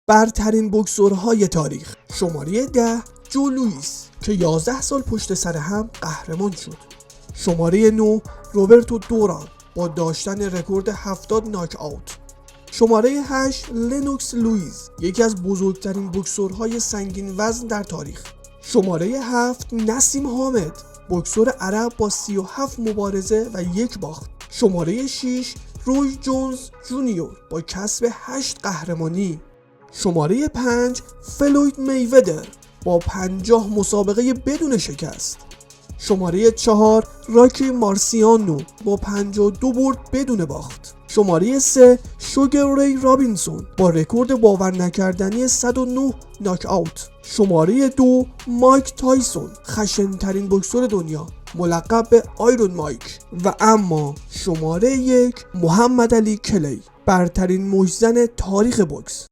برترین بوکسورهای تاریخ. شماره 10 جو لوئیس که 11 سال پشت سر هم قهرمان شد. شماره 9 روبرتو دوران با داشتن رکورد 70 ناک آوت. شماره 8 لنوکس لوئیس، یکی از بزرگترین بوکسورهای سنگین وزن در تاریخ. شماره 7 نسیم حامد، بوکسور عرب با 37 مبارزه و 1 باخت. شماره 6 روی جونز جونیور با کسب 8 قهرمانی. شماره 5 فلوید میودر با 50 مسابقه بدون شکست. شماره 4 راکی مارسیانو با 52 برد بدون باخت. شماره 3 شوگر ری رابینسون با رکورد باور نکردنی 109 ناک آوت. شماره 2 مایک تایسون، خشن‌ترین بوکسور دنیا، ملقب به آیرون مایک. و اما شماره 1 محمد علی کلی، برترین مشتزن تاریخ بوکس.